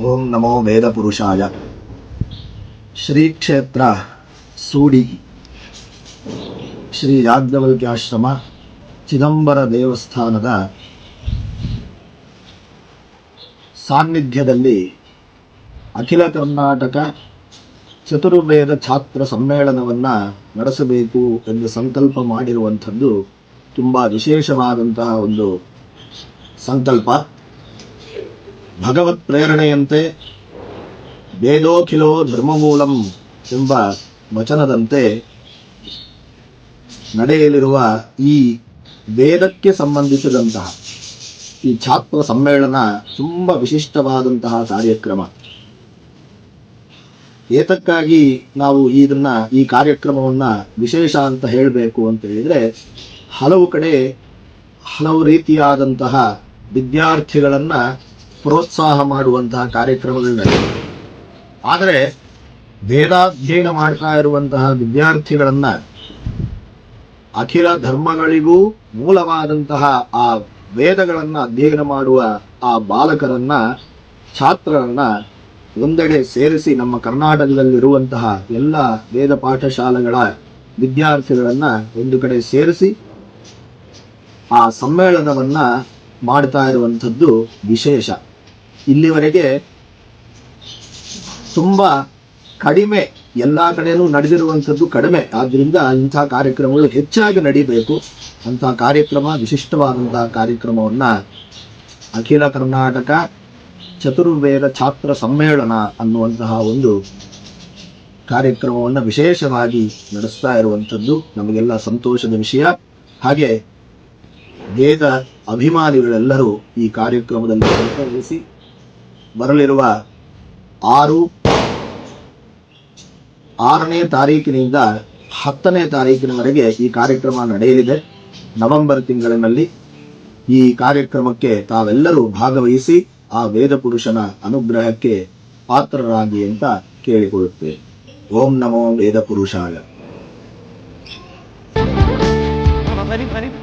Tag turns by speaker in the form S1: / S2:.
S1: ಓಂ ನಮೋ ವೇದಪುರುಷಾಯ. ಶ್ರೀ ಕ್ಷೇತ್ರ ಸೂಡಿ ಶ್ರೀ ಯಾಜ್ಞವಲ್ಕ್ಯಾಶ್ರಮ ಚಿದಂಬರ ದೇವಸ್ಥಾನದ ಸಾನ್ನಿಧ್ಯದಲ್ಲಿ ಅಖಿಲ ಕರ್ನಾಟಕ ಚತುರ್ವೇದ ಛಾತ್ರ ಸಮ್ಮೇಳನವನ್ನು ನಡೆಸಬೇಕು ಎಂದು ಸಂಕಲ್ಪ ಮಾಡಿರುವಂಥದ್ದು ತುಂಬ ವಿಶೇಷವಾದಂತಹ ಒಂದು ಸಂಕಲ್ಪ. ಭಗವತ್ ಪ್ರೇರಣೆಯಂತೆ ವೇದೋಖಿಲೋ ಧರ್ಮಮೂಲಂ ಎಂಬ ವಚನದಂತೆ ನಡೆಯಲಿರುವ ಈ ವೇದಕ್ಕೆ ಸಂಬಂಧಿಸಿದಂತಹ ಈ ಛಾತ್ರ ಸಮ್ಮೇಳನ ತುಂಬ ವಿಶಿಷ್ಟವಾದಂತಹ ಕಾರ್ಯಕ್ರಮ. ಏತಕ್ಕಾಗಿ ನಾವು ಈ ಕಾರ್ಯಕ್ರಮವನ್ನು ವಿಶೇಷ ಅಂತ ಹೇಳಬೇಕು ಅಂತ ಹೇಳಿದರೆ, ಹಲವು ಕಡೆ ಹಲವು ರೀತಿಯಾದಂತಹ ವಿದ್ಯಾರ್ಥಿಗಳನ್ನು ಪ್ರೋತ್ಸಾಹ ಮಾಡುವಂತಹ ಕಾರ್ಯಕ್ರಮಗಳು ನಡೆಯುತ್ತವೆ. ಆದರೆ ವೇದಾಧ್ಯಯನ ಮಾಡ್ತಾ ಇರುವಂತಹ ವಿದ್ಯಾರ್ಥಿಗಳನ್ನು, ಅಖಿಲ ಧರ್ಮಗಳಿಗೂ ಮೂಲವಾದಂತಹ ಆ ವೇದಗಳನ್ನು ಅಧ್ಯಯನ ಮಾಡುವ ಆ ಬಾಲಕರನ್ನ, ಛಾತ್ರರನ್ನ ಒಂದೆಡೆ ಸೇರಿಸಿ ನಮ್ಮ ಕರ್ನಾಟಕದಲ್ಲಿರುವಂತಹ ಎಲ್ಲ ವೇದ ಪಾಠಶಾಲೆಗಳ ವಿದ್ಯಾರ್ಥಿಗಳನ್ನ ಒಂದು ಕಡೆ ಸೇರಿಸಿ ಆ ಸಮ್ಮೇಳನವನ್ನ ಮಾಡ್ತಾ ಇರುವಂಥದ್ದು ವಿಶೇಷ. ಇಲ್ಲಿವರೆಗೆ ತುಂಬ ಕಡಿಮೆ, ಎಲ್ಲ ಕಡೆಯೂ ನಡೆದಿರುವಂಥದ್ದು ಕಡಿಮೆ. ಆದ್ದರಿಂದ ಇಂಥ ಕಾರ್ಯಕ್ರಮಗಳು ಹೆಚ್ಚಾಗಿ ನಡೀಬೇಕು. ಅಂಥ ಕಾರ್ಯಕ್ರಮ, ವಿಶಿಷ್ಟವಾದಂತಹ ಕಾರ್ಯಕ್ರಮವನ್ನು ಅಖಿಲ ಕರ್ನಾಟಕ ಚತುರ್ವೇದ ಛಾತ್ರ ಸಮ್ಮೇಳನ ಅನ್ನುವಂತಹ ಒಂದು ಕಾರ್ಯಕ್ರಮವನ್ನು ವಿಶೇಷವಾಗಿ ನಡೆಸ್ತಾ ಇರುವಂಥದ್ದು ನಮಗೆಲ್ಲ ಸಂತೋಷದ ವಿಷಯ. ಹಾಗೆ ವೇದ ಅಭಿಮಾನಿಗಳೆಲ್ಲರೂ ಈ ಕಾರ್ಯಕ್ರಮದಲ್ಲಿ ಭಾಗವಹಿಸಿ ಬರಲಿರುವ 6ನೇ ತಾರೀಕಿನಿಂದ 10ನೇ ತಾರೀಕಿನವರೆಗೆ ಈ ಕಾರ್ಯಕ್ರಮ ನಡೆಯಲಿದೆ. ನವೆಂಬರ್ ತಿಂಗಳಿನಲ್ಲಿ ಈ ಕಾರ್ಯಕ್ರಮಕ್ಕೆ ತಾವೆಲ್ಲರೂ ಭಾಗವಹಿಸಿ ಆ ವೇದ ಪುರುಷನ ಅನುಗ್ರಹಕ್ಕೆ ಪಾತ್ರರಾಗಿ ಅಂತ ಕೇಳಿಕೊಳ್ಳುತ್ತೇವೆ. ಓಂ ನಮೋ ವೇದ ಪುರುಷಾಯ.